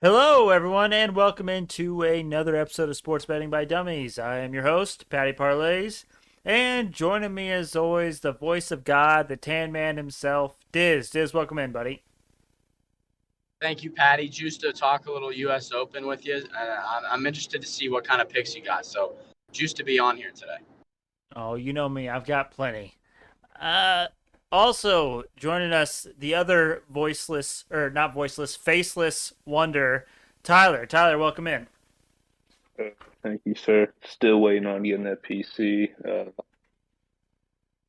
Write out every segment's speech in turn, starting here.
Hello, everyone, and welcome into another episode of Sports Betting by Dummies. I am your host, Patty Parlays, and joining me as always, the voice of God, the Tan Man himself, Dizz. Dizz, welcome in, buddy. Thank you, Patty. Juiced to talk a little U.S. Open with you. I'm interested to see what kind of picks you got. So, juiced to be on here today. Oh, you know me, I've got plenty. Uh, Also joining us, the other voiceless, or not voiceless, faceless wonder, Tyler. Tyler, welcome in. Uh, Thank you, sir. Still waiting on getting that PC.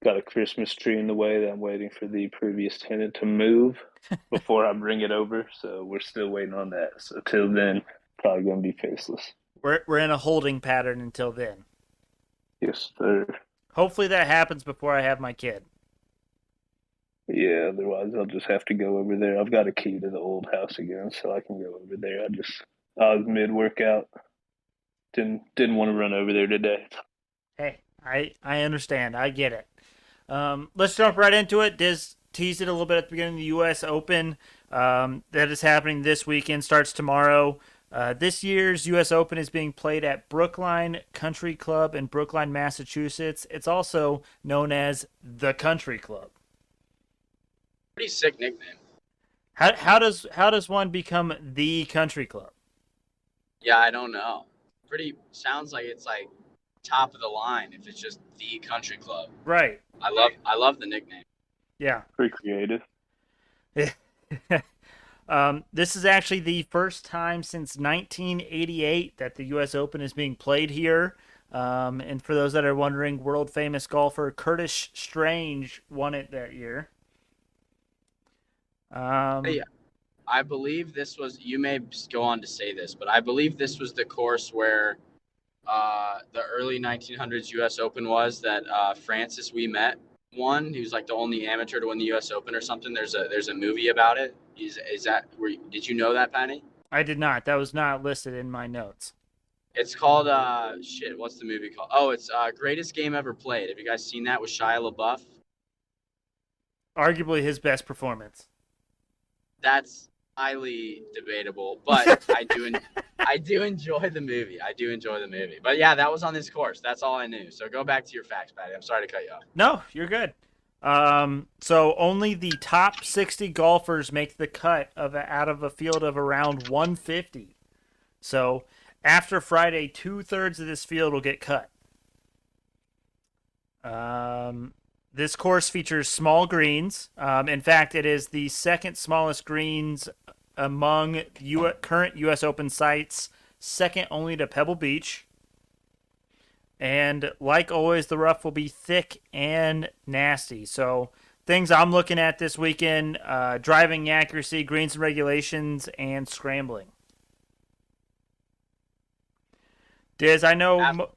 Got a Christmas tree in the way that I'm waiting for the previous tenant to move before I bring it over. So we're still waiting on that. So till then, probably gonna be faceless. We're in a holding pattern until then. Yes, sir. Hopefully that happens before I have my kid. Yeah, otherwise I'll just have to go over there. I've got a key to the old house again, so I can go over there. I was mid workout. Didn't want to run over there today. Hey, I understand. I get it. Let's jump right into it. Diz teased it a little bit at the beginning of the U.S. Open. That is happening this weekend, starts tomorrow. This year's U.S. Open is being played at Brookline Country Club in Brookline, Massachusetts. It's also known as the Country Club. Pretty sick nickname. How does one become the Country Club? Yeah, I don't know. Pretty sounds like it's like top of the line if it's just the country club. Right. I love the nickname. Yeah. Pretty creative. This is actually the first time since 1988 that the U.S. Open is being played here. And for those that are wondering, world famous golfer Curtis Strange won it that year. Hey, I believe this was. You may go on to say this, but I believe this was the course where the early 1900s U.S. Open was that Francis We Met won. He was like the only amateur to win the U.S. Open or something. There's a movie about it. Is that did you know that, Penny? I did not. That was not listed in my notes. It's called shit. What's the movie called? Oh, it's Greatest Game Ever Played. Have you guys seen that with Shia LaBeouf? Arguably his best performance. That's highly debatable, but I do enjoy the movie. I do enjoy the movie. But yeah, that was on this course. That's all I knew. So go back to your facts, Patty. I'm sorry to cut you off. No, you're good. So only the top 60 golfers make the cut out of a field of around 150. So after Friday, 2/3 of this field will get cut. This course features small greens. In fact, it is the second smallest greens among current U.S. Open sites, second only to Pebble Beach. And like always, the rough will be thick and nasty. So things I'm looking at this weekend: driving accuracy, greens and regulations, and scrambling. Diz, I know.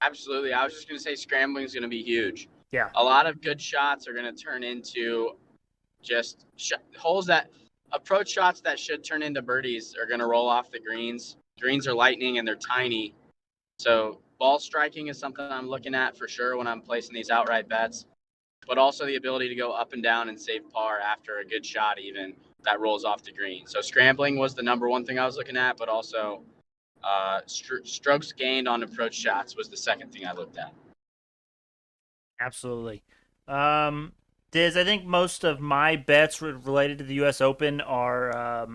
Absolutely. I was just going to say scrambling is going to be huge. Yeah. A lot of good shots are going to turn into just holes that approach shots that should turn into birdies are going to roll off the greens. Greens are lightning and they're tiny. So ball striking is something I'm looking at for sure when I'm placing these outright bets, but also the ability to go up and down and save par after a good shot even that rolls off the green. So scrambling was the number one thing I was looking at, but also strokes gained on approach shots was the second thing I looked at. Absolutely. Diz, I think most of my bets related to the U.S. Open are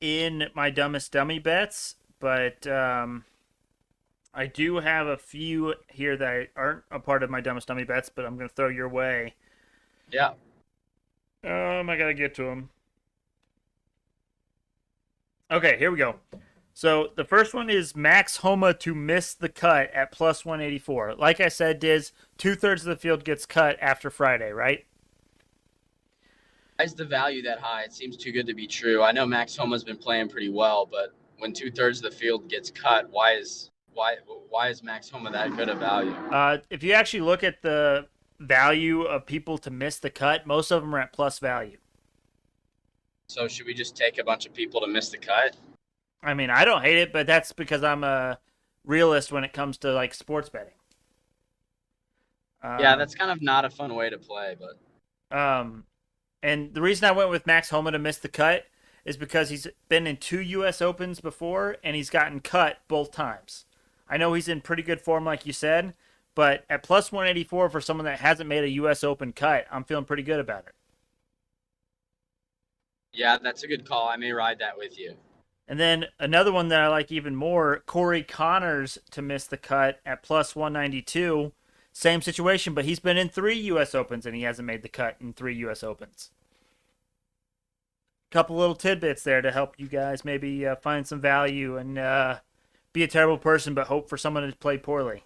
in my Dumbest Dummy bets, but I do have a few here that aren't a part of my Dumbest Dummy bets, but I'm going to throw your way. Yeah. I got to get to them. Okay, here we go. So the first one is Max Homa to miss the cut at plus 184. Like I said, Diz, 2/3 of the field gets cut after Friday, right? Why is the value that high? It seems too good to be true. I know Max Homa's been playing pretty well, but when 2/3 of the field gets cut, why is Max Homa that good a value? If you actually look at the value of people to miss the cut, most of them are at plus value. So should we just take a bunch of people to miss the cut? I mean, I don't hate it, but that's because I'm a realist when it comes to like sports betting. Yeah, that's kind of not a fun way to play, but And the reason I went with Max Homa to miss the cut is because he's been in 2 U.S. Opens before and he's gotten cut both times. I know he's in pretty good form, like you said, but at plus 184 for someone that hasn't made a U.S. Open cut, I'm feeling pretty good about it. Yeah, that's a good call. I may ride that with you. And then another one that I like even more, Corey Connors to miss the cut at plus 192. Same situation, but he's been in 3 U.S. Opens and he hasn't made the cut in 3 U.S. Opens. Couple little tidbits there to help you guys maybe find some value and be a terrible person, but hope for someone to play poorly.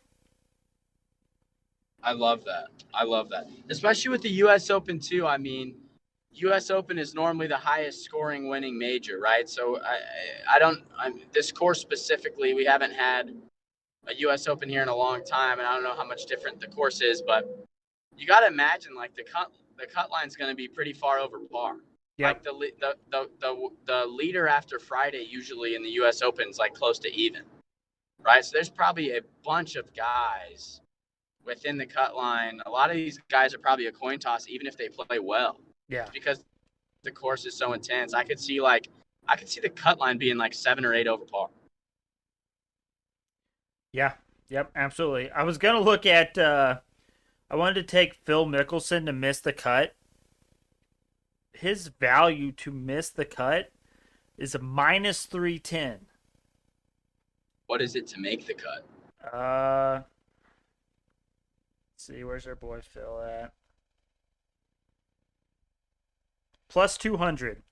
I love that. I love that. Especially with the U.S. Open, too. I mean, U.S. Open is normally the highest scoring winning major, right? So this course specifically, we haven't had a U.S. Open here in a long time, and I don't know how much different the course is, but you got to imagine like the cut line's going to be pretty far over par. Yep. Like the leader after Friday usually in the U.S. Open is like close to even, right? So there's probably a bunch of guys within the cut line. A lot of these guys are probably a coin toss, even if they play well. Yeah. Because the course is so intense. I could see the cut line being like 7 or 8 over par. Yeah. Yep. Absolutely. I was gonna look at. I wanted to take Phil Mickelson to miss the cut. His value to miss the cut is a minus 310. What is it to make the cut? Let's see, where's our boy Phil at? Plus 200.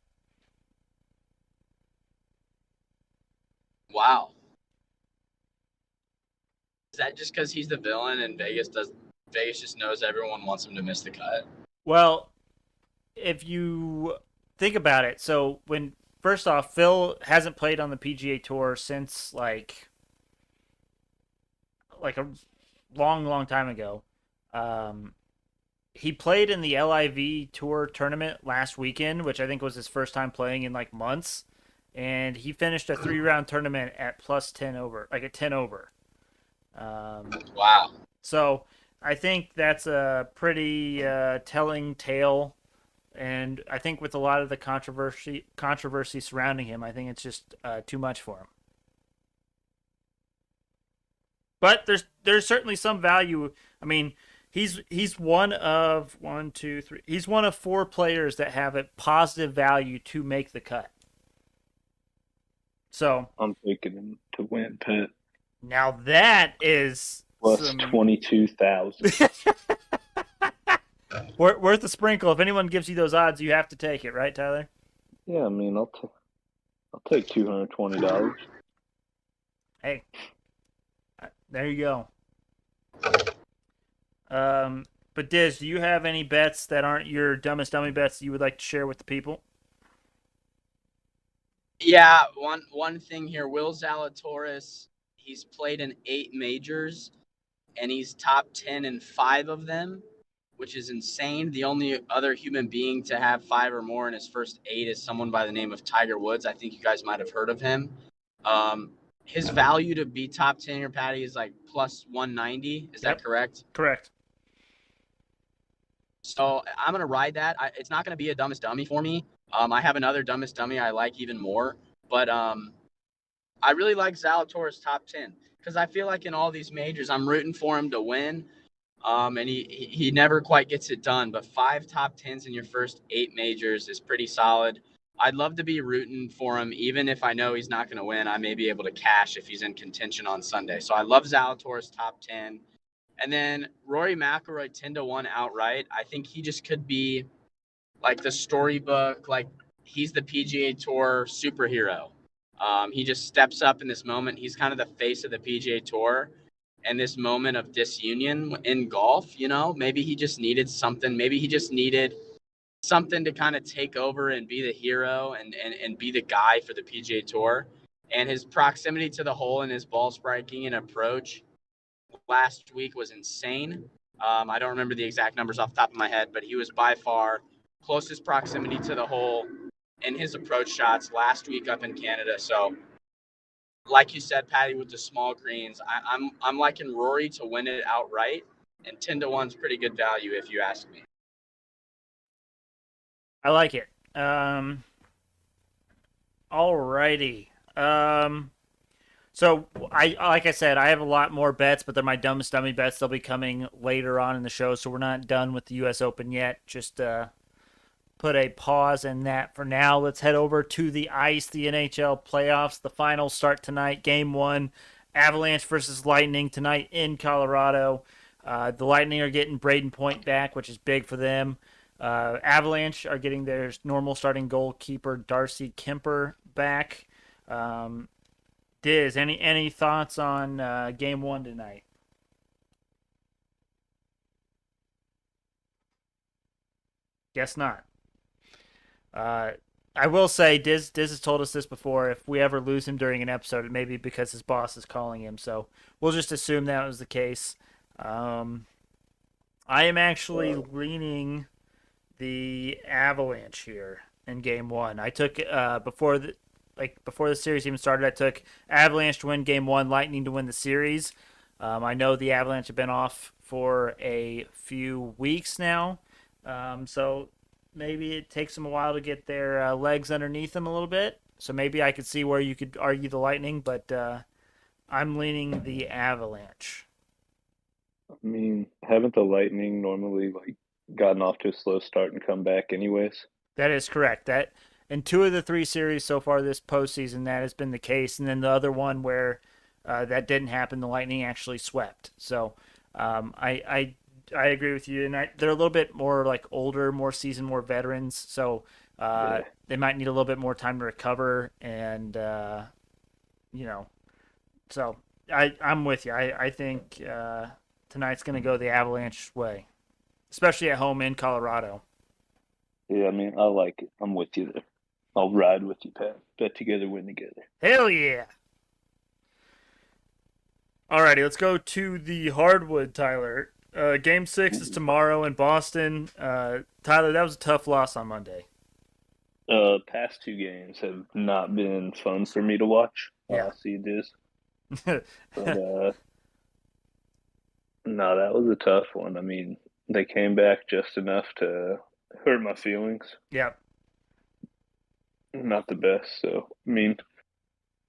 Wow. Is that just because he's the villain and Vegas just knows everyone wants him to miss the cut? Well, if you think about it, so first off, Phil hasn't played on the PGA Tour since like a long time ago. He played in the LIV Tour tournament last weekend, which I think was his first time playing in like months, and he finished a 3-round tournament at plus 10 over, like a 10 over. Wow. So I think that's a pretty telling tale. And I think with a lot of the controversy surrounding him, I think it's just too much for him. But there's certainly some value. I mean, he's one of 1, 2, 3. He's one of 4 players that have a positive value to make the cut. So I'm taking him to win, Pat. now that is Plus 22,000. worth a sprinkle. If anyone gives you those odds, you have to take it, right, Tyler? Yeah, I mean, I'll take $220. Hey, there you go. But Dizz, do you have any bets that aren't your dumbest dummy bets that you would like to share with the people? Yeah, one thing here, Will Zalatoris, he's played in 8 majors, and he's top 10 in 5 of them, which is insane. The only other human being to have 5 or more in his first 8 is someone by the name of Tiger Woods. I think you guys might have heard of him. His value to be top 10 here, Patty, is like plus 190. Is that correct? Correct. So I'm going to ride that. It's not going to be a dumbest dummy for me. I have another dumbest dummy I like even more. But I really like Zalatoris top 10 because I feel like in all these majors, I'm rooting for him to win. And he never quite gets it done. But 5 top 10s in your first 8 majors is pretty solid. I'd love to be rooting for him, even if I know he's not going to win. I may be able to cash if he's in contention on Sunday. So I love Zalatoris top 10. And then Rory McIlroy 10-1 outright. I think he just could be like the storybook, like he's the PGA Tour superhero. He just steps up in this moment. He's kind of the face of the PGA Tour. And this moment of disunion in golf, maybe he just needed something. Maybe he just needed something to kind of take over and be the hero and be the guy for the PGA Tour. And his proximity to the hole and his ball striking and approach last week was insane. I don't remember the exact numbers off the top of my head, but he was by far closest proximity to the hole in his approach shots last week up in Canada. So like you said, Patty, with the small greens, I'm liking Rory to win it outright, and 10-1 is pretty good value if you ask me. I like it. Alrighty. So I like I said, I have a lot more bets, but they're my dumbest dummy bets. They'll be coming later on in the show, so we're not done with the U.S. Open yet. Just put a pause in that for now. Let's head over to the ice, the NHL playoffs. The finals start tonight. Game one, Avalanche versus Lightning tonight in Colorado. The Lightning are getting Braden Point back, which is big for them. Avalanche are getting their normal starting goalkeeper Darcy Kemper back. Um, Diz, any thoughts on game one tonight? Guess not. Uh, I will say, Diz has told us this before. If we ever lose him during an episode, it may be because his boss is calling him. So we'll just assume that was the case. Um, I am actually leaning the Avalanche here in game one. I took before the series even started, I took Avalanche to win game one, Lightning to win the series. I know the Avalanche have been off for a few weeks now, so maybe it takes them a while to get their legs underneath them a little bit. So maybe I could see where you could argue the Lightning, but I'm leaning the Avalanche. I mean, haven't the Lightning normally like gotten off to a slow start and come back anyways? That is correct. That in two of the three series so far this postseason, that has been the case. And then the other one where that didn't happen, the Lightning actually swept. So I agree with you, and they're a little bit more like older, more seasoned, more veterans. So Yeah. they might need a little bit more time to recover, and you know, so I'm with you. I think tonight's going to go the Avalanche way, especially at home in Colorado. Yeah, I mean, I like it. I'm with you there. I'll ride with you, Pat. Bet together, win together. Hell yeah! Alrighty, let's go to the hardwood, Tyler. Game six is tomorrow in Boston. Tyler, that was a tough loss on Monday. Past two games have not been fun for me to watch. Yeah. See it is, but no, that was a tough one. I mean, they came back just enough to hurt my feelings. Yep. Not the best, so I mean,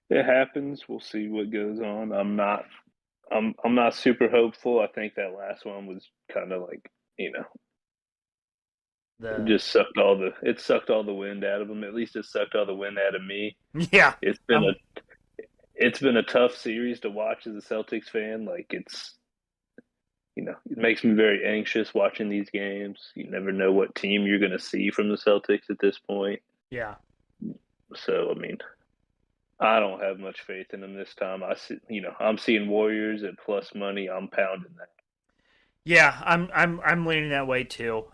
it happens. We'll see what goes on. I'm not super hopeful. I think that last one was kind of like, you know, it The just sucked all the wind out of them. At least it sucked all the wind out of me. yeah. It's been I'm a it's been a tough series to watch as a Celtics fan. Like it's it makes me very anxious watching these games. You never know what team you're going to see from the Celtics at this point. yeah. So I mean, I don't have much faith in them this time. I'm seeing Warriors at plus money. I'm pounding that. Yeah, I'm leaning that way too.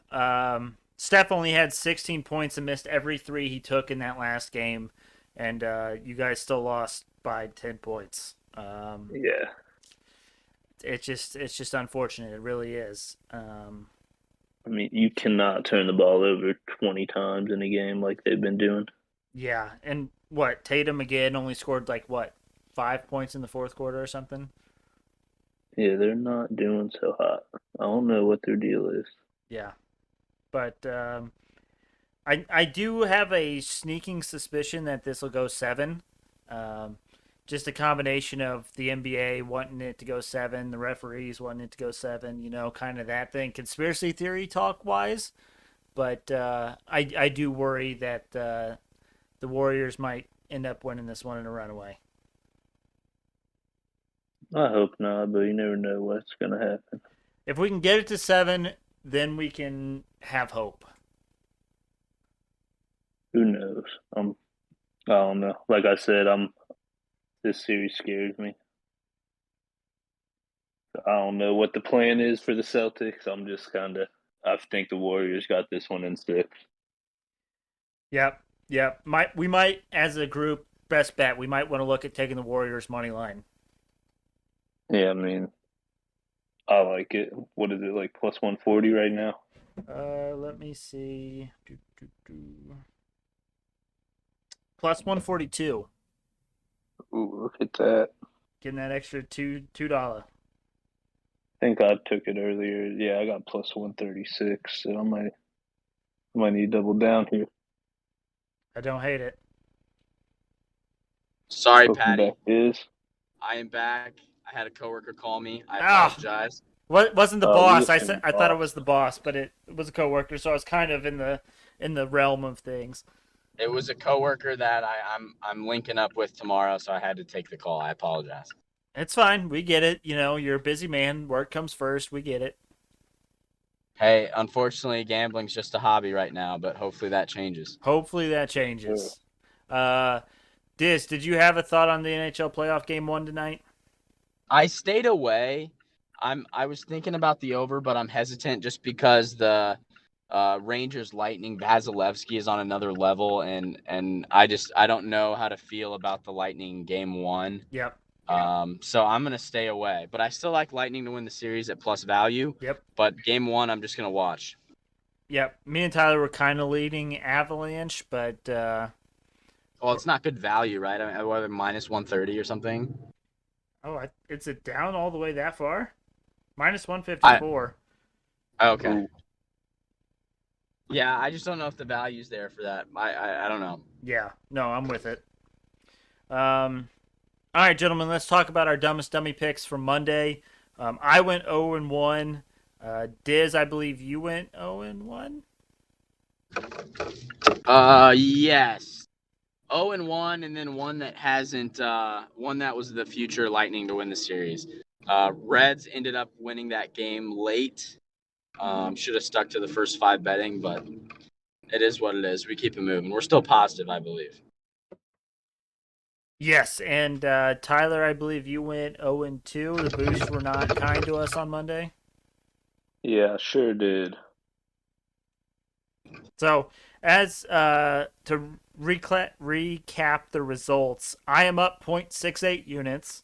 Steph only had 16 points and missed every three he took in that last game, and you guys still lost by 10 points. Yeah, It's just unfortunate. It really is. I mean, you cannot turn the ball over 20 times in a game like they've been doing. Yeah, and what Tatum again only scored like what 5 points in the fourth quarter or something. Yeah, they're not doing so hot. I don't know what their deal is. Yeah, but I do have a sneaking suspicion that this will go seven. Um, just a combination of the NBA wanting it to go seven, the referees wanting it to go seven. Kind of that thing, conspiracy theory talk wise. But I do worry that the Warriors might end up winning this one in a runaway. I hope not, but you never know what's going to happen. If we can get it to seven, then we can have hope. Who knows? I don't know. Like I said, this series scares me. I don't know what the plan is for the Celtics. I think the Warriors got this one in six. Yep, yep. We might as a group best bet. We might want to look at taking the Warriors money line. Yeah, I mean, I like it. What is it, like plus 140 right now? Let me see. Plus 142. Ooh, look at that. Getting that extra $2. I think I took it earlier. Yeah, I got plus 136, so I might need to double down here. I don't hate it. Sorry, Welcome Patty. back, Dizz. I am back. I had a coworker call me. I Ah, apologize. what wasn't the We boss? assumed I thought it was boss. the boss, but it was a coworker, so I was kind of in the realm of things. It was a coworker that I'm linking up with tomorrow, so I had to take the call. I apologize. It's fine. We get it. You know, you're a busy man. Work comes first. We get it. Hey, unfortunately, gambling's just a hobby right now, but hopefully that changes. Hopefully that Sure. changes. Uh, Dis, did you have a thought on the NHL playoff game one tonight? I stayed away. I was thinking about the over, but I'm hesitant just because the Rangers Lightning Vasilevsky is on another level, and I don't know how to feel about the Lightning game one. Yep. So I'm gonna stay away. But I still like Lightning to win the series at plus value. Yep. But game one, I'm just gonna watch. Yep. Me and Tyler were kind of leading Avalanche, but Well, it's not good value, right? I mean, whether minus 130 or something. is it down all the way that far? Minus I 154. okay. Ooh. Yeah, I just don't know if the value's there for that. I don't know. Yeah. No, I'm with it. All right, gentlemen, let's talk about our dumbest dummy picks from Monday. I went 0 and 1. Diz, I believe you went 0 and 1. Yes. 0 and 1, and then one that hasn't. One that was the future Lightning to win the series. Reds ended up winning that game late. Should have stuck to the first 5 betting, but it is what it is. We keep it moving. We're still positive, I believe. Yes, and Tyler, I believe you went 0 and 2. The Boosts were not kind to us on Monday. Yeah, sure did. So, as to recap the results, I am up 0.68 units.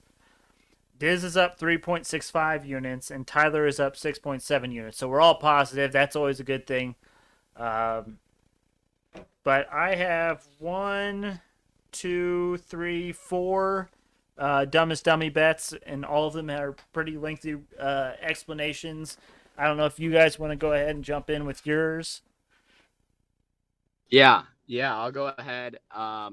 Diz is up 3.65 units, and Tyler is up 6.7 units. So we're all positive. That's always a good thing. Um, but I have 1, 2, 3, 4 dumbest dummy bets, and all of them are pretty lengthy explanations. I don't know if you guys want to go ahead and jump in with yours. Yeah, I'll go ahead. I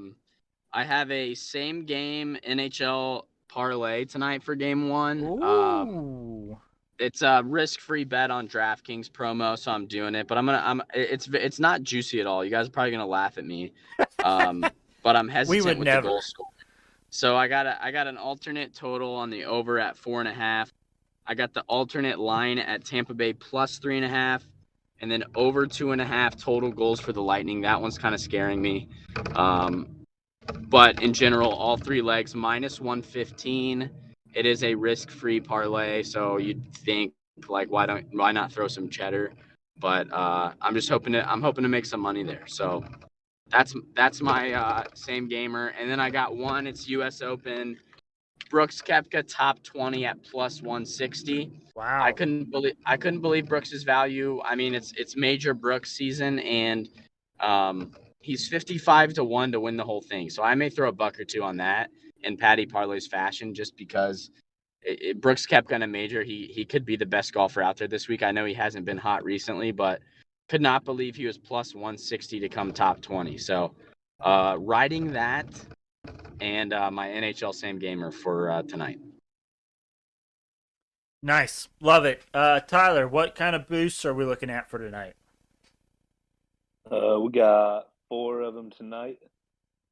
have a same game NHL parlay tonight for game one. Ooh. It's a risk-free bet on DraftKings promo, so I'm doing it. But it's not juicy at all. You guys are probably gonna laugh at me, but I'm We hesitant would with never. the goal scoring. So I got an alternate total on the over at 4.5. I got the alternate line at Tampa Bay plus 3.5, and then over 2.5 total goals for the Lightning. That one's kind of scaring me. But in general, all 3 legs minus 115. It is a risk-free parlay, so you'd think like why not throw some cheddar? But I'm hoping to make some money there. So that's my same gamer. And then I got one. It's U.S. Open. Brooks Koepka top 20 at plus 160. I Wow. couldn't believe Brooks's value. I mean, it's major Brooks season, and he's 55 to 1 to win the whole thing. So I may throw a buck or two on that in Patty Parlay's fashion, just because Brooks Koepka in a major, he could be the best golfer out there this week. I know he hasn't been hot recently, but could not believe he was plus 160 to come top 20. So riding that and my NHL same gamer for tonight. Nice. Love it. Tyler, what kind of boosts are we looking at for tonight? We got 4 of them tonight.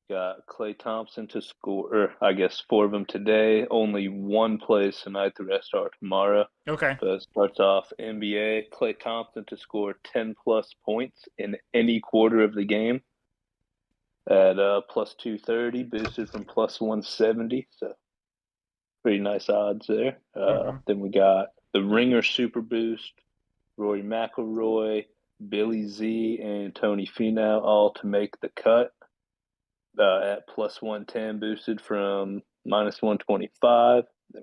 Got Clay Thompson to score, or I guess 4 of them today. Only one plays tonight. The rest are tomorrow. Okay. But it starts off NBA. Clay Thompson to score 10 plus points in any quarter of the game at plus 230, boosted from plus 170. So pretty nice odds there. Mm-hmm. Then we got the Ringer Super Boost, Rory McIlroy, Billy Z, and Tony Finau all to make the cut at plus 110, boosted from minus 125. Then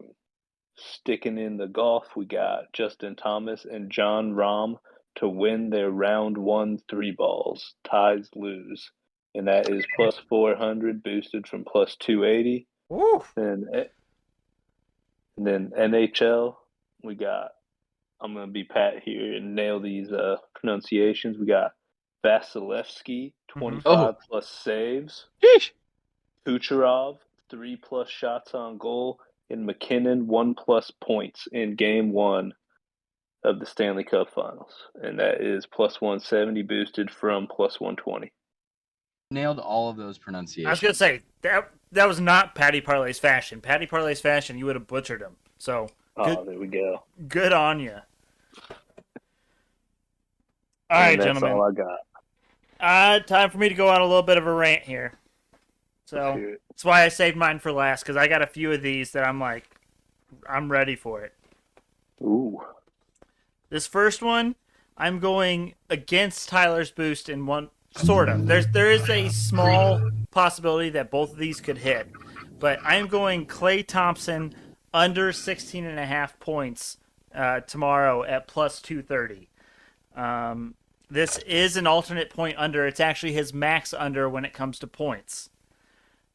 sticking in the golf, we got Justin Thomas and John Rahm to win their round 1 3 balls. Ties lose. And that is plus 400, boosted from plus 280. Woo. And then NHL, we got, I'm going to be Pat here and nail these pronunciations. We got Vasilevsky, 25 plus saves. Sheesh. Kucherov, 3+ shots on goal, and McKinnon 1+ points in Game 1 of the Stanley Cup Finals, and that is +170 boosted from +120. Nailed all of those I was pronunciations. gonna say that was not Patty Parlay's fashion. Patty Parlay's fashion, you would have butchered him. So There we go. good on you. All right, that's gentlemen. all I got. Time for me to go on a little bit of a rant here. So that's why I saved mine for last, because I got a few of these that I'm ready for it. Ooh. This first one, I'm going against Tyler's boost in one sort of. There is a small possibility that both of these could hit, but I'm going Klay Thompson under 16.5 points tomorrow at +230. This is an alternate point under. It's actually his max under when it comes to points.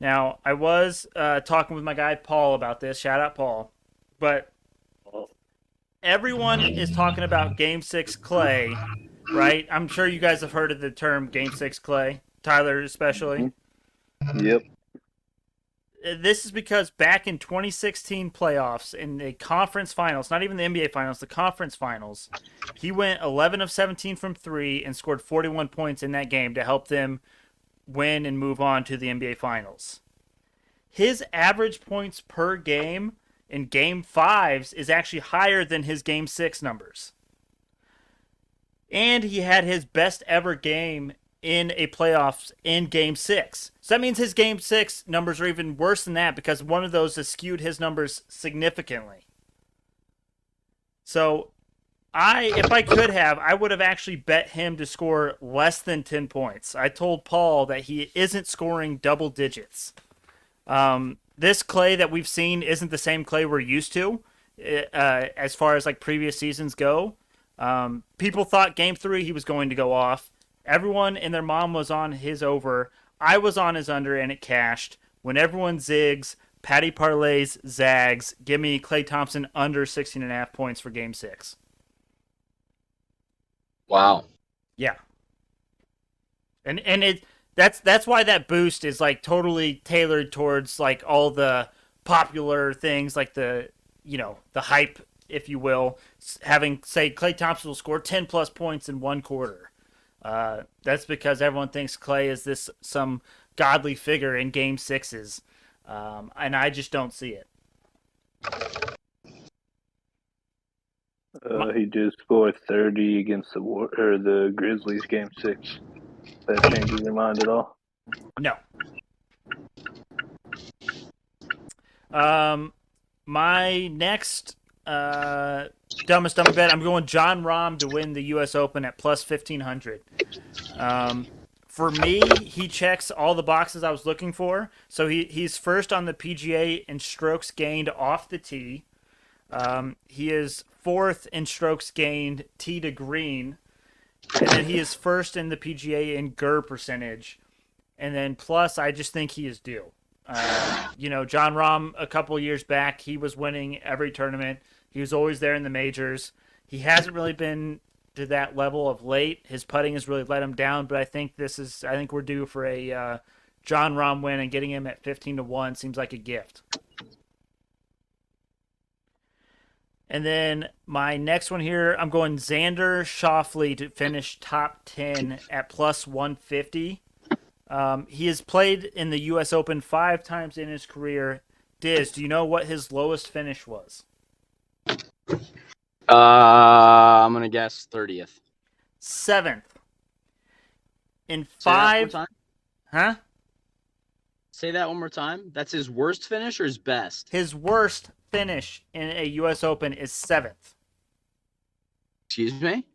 Now, I was talking with my guy Paul about this. Shout out Paul. But everyone is talking about Game 6 Klay, right? I'm sure you guys have heard of the term Game 6 Klay. Tyler especially. Yep. This is because back in 2016 playoffs, in the conference finals, not even the NBA finals, the conference finals, he went 11 of 17 from 3 and scored 41 points in that game to help them win and move on to the NBA finals. His average points per game in Game 5s is actually higher than his Game 6 numbers. And he had his best ever game in a playoffs in Game 6. So that means his Game 6 numbers are even worse than that, because one of those has skewed his numbers significantly. So if I could have, I would have actually bet him to score less than 10 points. I told Paul that he isn't scoring double digits. This Klay that we've seen isn't the same Klay we're used to as far as like previous seasons go. People thought Game 3 he was going to go off. Everyone and their mom was on his over. I was on his under, and it cashed. When everyone zigs, Patty parlays, zags. Give me Klay Thompson under 16.5 points for Game 6. Wow. Yeah. And that's why that boost is like totally tailored towards like all the popular things, like the hype, if you will. Having, say, Klay Thompson will score 10+ points in one quarter. That's because everyone thinks Klay is this some godly figure in Game 6s, and I just don't see it. He did score 30 against the Grizzlies Game 6. That changes your mind at all? No. My next dumbest dummy bet, I'm going John Rahm to win the U.S. Open at +1,500. For me, he checks all the boxes I was looking for. So he's first on the PGA in strokes gained off the tee. He is fourth in strokes gained tee to green. And then he is first in the PGA in GER percentage. And then plus, I just think he is due. John Rahm, a couple years back, he was winning every tournament. He was always there in the majors. He hasn't really been to that level of late. His putting has really let him down, but I think we're due for a John Rahm win, and getting him at 15-1 seems like a gift. And then my next one here, I'm going Xander Schauffele to finish top 10 at +150. He has played in the U.S. Open 5 times in his career. Dizz, do you know what his lowest finish was? I'm gonna guess 30th. 7th. In Say that 5. one more time? Huh? Say that one more time. That's his worst finish or his best? His worst finish in a U.S. Open is 7th. Excuse me?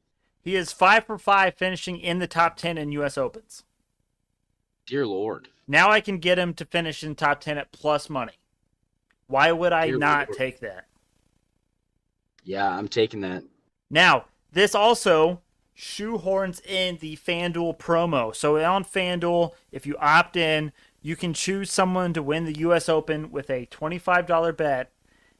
He is 5 for 5 finishing in the top 10 in U.S. Opens. Dear Lord. Now I can get him to finish in top 10 at plus money. Why would I Dear not Lord. take that? Yeah, I'm taking that. Now, this also shoehorns in the FanDuel promo. So on FanDuel, if you opt in, you can choose someone to win the U.S. Open with a $25 bet.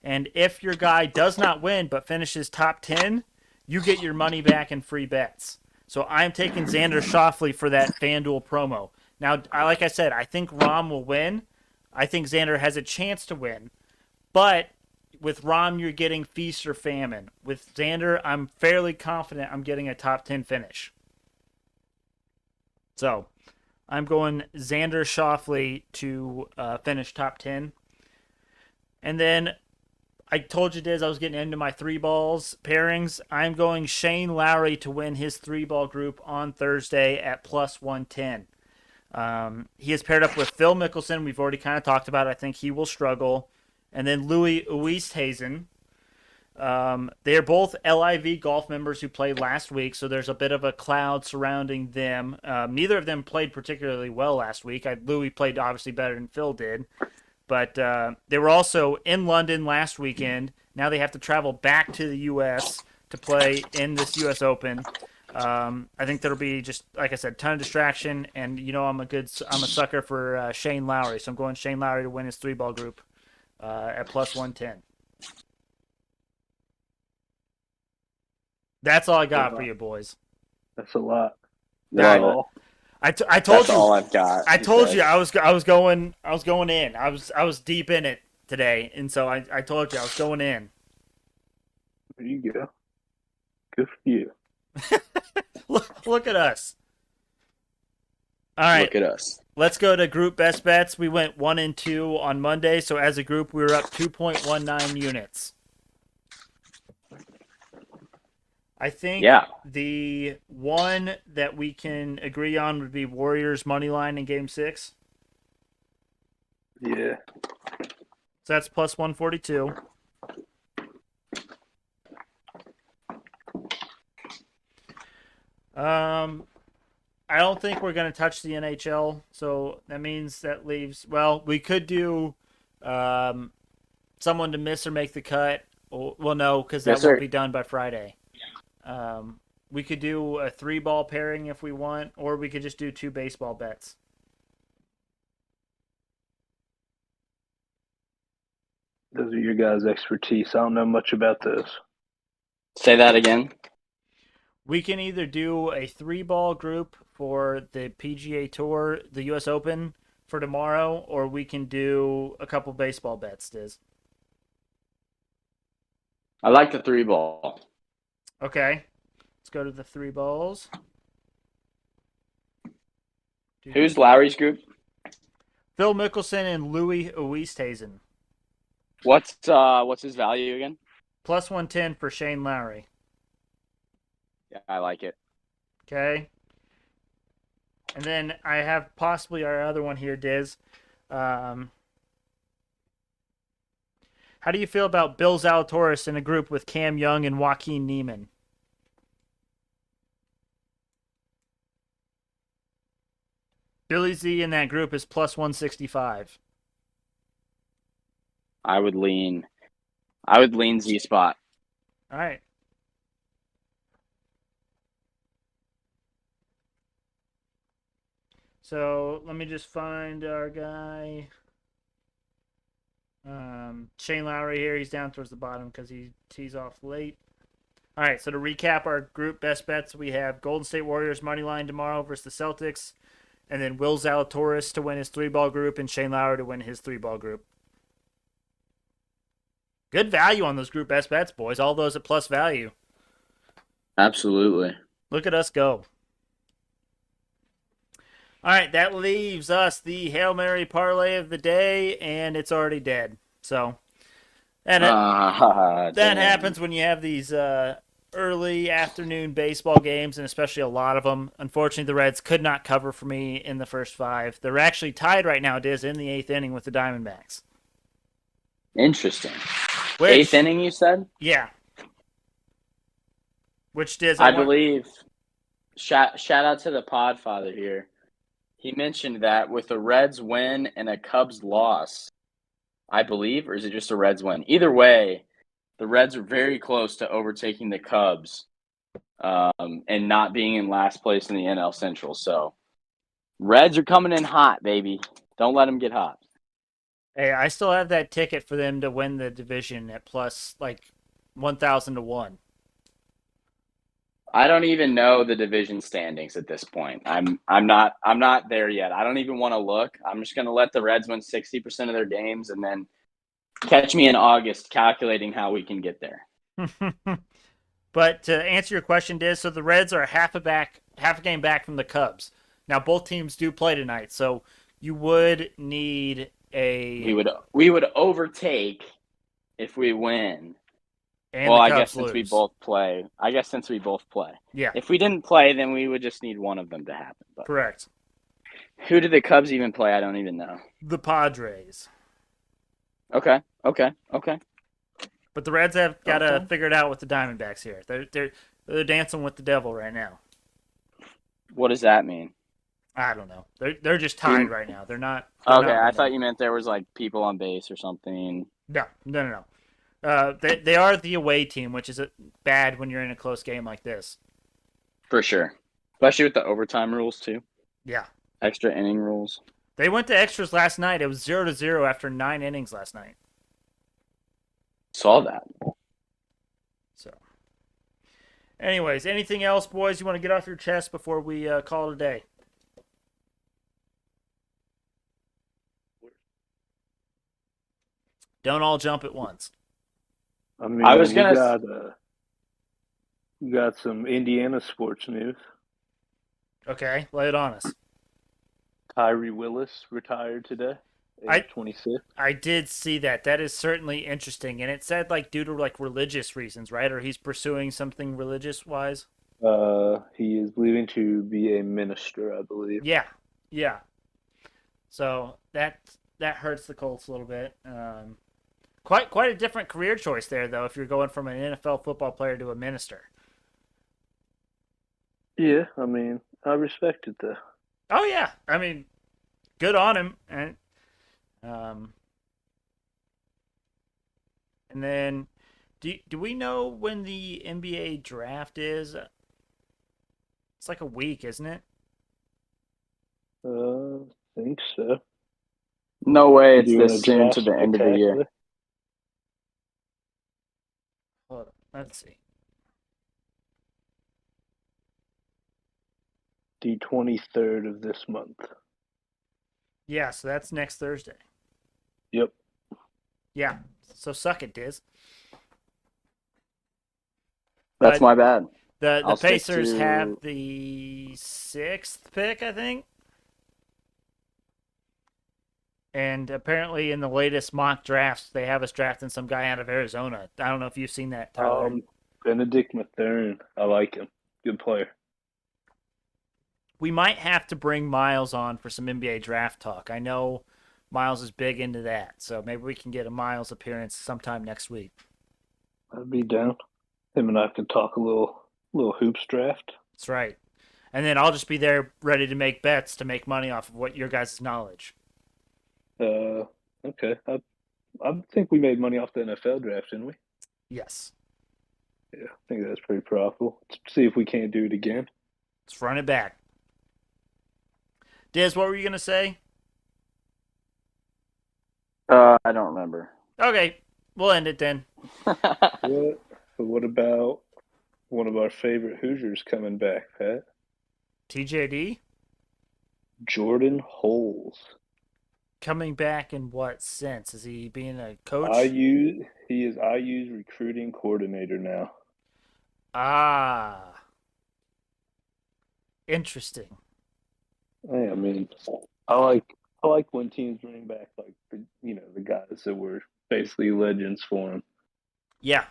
And if your guy does not win but finishes top 10, you get your money back and free bets. So I'm taking Xander Schauffele for that FanDuel promo. Now, like I said, I think Rahm will win. I think Xander has a chance to win. But with Rom, you're getting feast or famine. With Xander, I'm fairly confident I'm getting a top 10 finish. So I'm going Xander Schauffele to finish top 10. And then I told you, Diz, I was getting into my three balls pairings. I'm going Shane Lowry to win his three ball group on Thursday at plus 110. He is paired up with Phil Mickelson. We've already kind of talked about it. I think he will struggle. And then Louis Oosthuizen. They are both LIV golf members who played last week, so there's a bit of a cloud surrounding them. Neither of them played particularly well last week. Louis played obviously better than Phil did. But they were also in London last weekend. Now they have to travel back to the U.S. to play in this U.S. Open. I think there'll be, just like I said, ton of distraction. And I'm a sucker for Shane Lowry, so I'm going Shane Lowry to win his three ball group at plus 110. That's all I got for you, boys. That's a lot. Well, I told that's you. all I've got. I told you I was going in. I was deep in it today, and so I told you I was going in. There you go. Good for you. Look at us. All right. Look at us. Let's go to group best bets. We went 1 and 2 on Monday, so as a group we were up 2.19 units. I think the one that we can agree on would be Warriors money line in Game 6. Yeah. So that's plus 142. I don't think we're going to touch the NHL, so that means that leaves... Well, we could do someone to miss or make the cut. Well, no, because that won't be done by Friday. We could do a 3-ball pairing if we want, or we could just do 2 baseball bets. Those are your guys' expertise. I don't know much about those. Say that again. We can either do a 3-ball group for the PGA Tour, the U.S. Open for tomorrow, or we can do a couple baseball bets, Diz. I like the 3-ball. Okay. Let's go to the 3 balls. Who's Lowry's group? Phil Mickelson and Louis Oosthuizen. What's his value again? Plus 110 for Shane Lowry. Yeah, I like it. Okay. And then I have possibly our other one here, Diz. How do you feel about Bill Zalatoris in a group with Cam Young and Joaquin Neiman? Billy Z in that group is plus 165. I would lean Z spot. All right. So let me just find our guy. Shane Lowry here. He's down towards the bottom because he tees off late. All right, so to recap our group best bets, we have Golden State Warriors money line tomorrow versus the Celtics, and then Will Zalatoris to win his 3-ball group and Shane Lowry to win his 3-ball group. Good value on those group best bets, boys. All those at plus value. Absolutely. Look at us go. All right, that leaves us the Hail Mary parlay of the day, and it's already dead. So that happens when you have these early afternoon baseball games, and especially a lot of them. Unfortunately, the Reds could not cover for me in the first 5. They're actually tied right now, Diz, in the 8th inning with the Diamondbacks. Interesting. 8th inning, you said? Yeah. Which, Diz, I believe. Shout out to the Podfather here. He mentioned that with a Reds win and a Cubs loss, I believe, or is it just a Reds win? Either way, the Reds are very close to overtaking the Cubs and not being in last place in the NL Central. So, Reds are coming in hot, baby. Don't let them get hot. Hey, I still have that ticket for them to win the division at plus, 1,000 to 1. I don't even know the division standings at this point. I'm not there yet. I don't even want to look. I'm just going to let the Reds win 60% of their games and then catch me in August calculating how we can get there. But to answer your question, Diz, so the Reds are half a game back from the Cubs. Now both teams do play tonight, so you would need a. We would overtake if we win. And well, the I Cubs guess since lose. we both play. Yeah. If we didn't play, then we would just need one of them to happen. But Correct. who did the Cubs even play? I don't even know. The Padres. Okay. But the Reds have got to Okay. figure it out with the Diamondbacks here. They're dancing with the devil right now. What does that mean? I don't know. They're just tied right now. They're not. Okay, I thought you meant there was like people on base or something. No. They are the away team, which is bad when you're in a close game like this. For sure. Especially with the overtime rules too. Yeah. Extra inning rules. They went to extras last night. It was 0-0 after 9 innings last night. Saw that. So, anyways, anything else, boys, you want to get off your chest before we call it a day? Don't all jump at once. I mean, I was we gonna got some Indiana sports news. Okay, lay it on us. Tyree Willis retired today, age 26. I did see that. That is certainly interesting, and it said like due to like religious reasons, right? Or he's pursuing something religious wise. He is believing to be a minister, I believe. Yeah. So that hurts the Colts a little bit. Quite a different career choice there, though. If you're going from an NFL football player to a minister. Yeah, I mean, I respect it though. Oh yeah, I mean, good on him. And then, do we know when the NBA draft is? It's like a week, isn't it? I think so. No way it's Doing a this soon to draft the end of the year. spectacular. Hold on, let's see. The 23rd of this month. Yeah, so that's next Thursday. Yep. Yeah, so suck it, Diz. That's my bad. The I'll stick Pacers to- have the 6th pick, I think. And apparently in the latest mock drafts, they have us drafting some guy out of Arizona. I don't know if you've seen that, Tyler. Benedict Mathurin. I like him. Good player. We might have to bring Miles on for some NBA draft talk. I know Miles is big into that, so maybe we can get a Miles appearance sometime next week. I'd be down. Him and I could talk a little hoops draft. That's right. And then I'll just be there ready to make bets to make money off of what your guys' knowledge. Okay. I think we made money off the NFL draft, didn't we? Yes. Yeah, I think that's pretty profitable. Let's see if we can't do it again. Let's run it back. Diz, what were you going to say? I don't remember. Okay, we'll end it then. What about one of our favorite Hoosiers coming back, Pat? TJD? Jordan Holes. Coming back in what sense? Is he being a coach? He is IU's recruiting coordinator now. Ah. Interesting. Hey, I mean, I like when teams bring back like the guys that were basically legends for them. Yeah.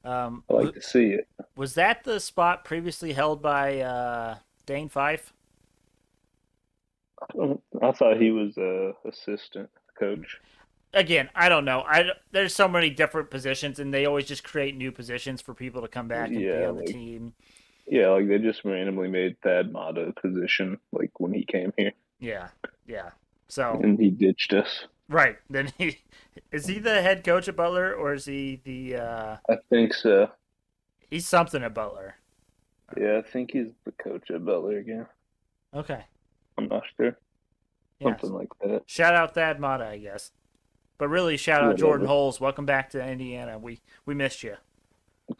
I like to see it. Was that the spot previously held by Dane Fife? I thought he was assistant coach. Again, I don't know. There's so many different positions, and they always just create new positions for people to come back and be on the team. Yeah, like they just randomly made Thad Matta a position like when he came here. Yeah. So And he ditched us. right then, is he the head coach at Butler, or is he the? I think so. He's something at Butler. Yeah, I think he's the coach at Butler again. Okay. I'm not sure. Yeah. Something like that. Shout out Thad Matta, I guess. But really, shout out Jordan Holes. Welcome back to Indiana. We missed you.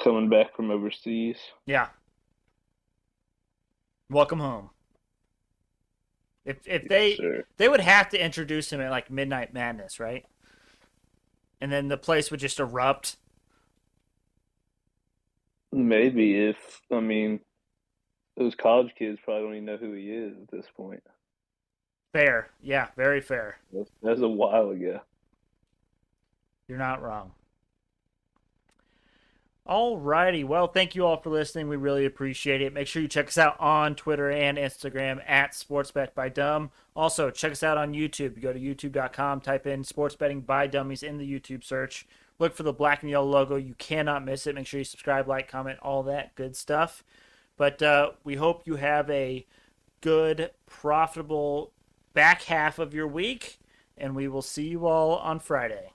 Coming back from overseas. Yeah. Welcome home. If Yes, they sir. they would have to introduce him at like Midnight Madness, right? And then the place would just erupt. Maybe if I mean those college kids probably don't even know who he is at this point. Fair. Yeah, very fair. That's a while ago. You're not wrong. Alrighty. Well, thank you all for listening. We really appreciate it. Make sure you check us out on Twitter and Instagram at Sportsbet by Dumb. Also, check us out on YouTube. You go to youtube.com, type in Sports Betting by Dummies in the YouTube search. Look for the black and yellow logo. You cannot miss it. Make sure you subscribe, like, comment, all that good stuff. But we hope you have a good, profitable back half of your week, and we will see you all on Friday.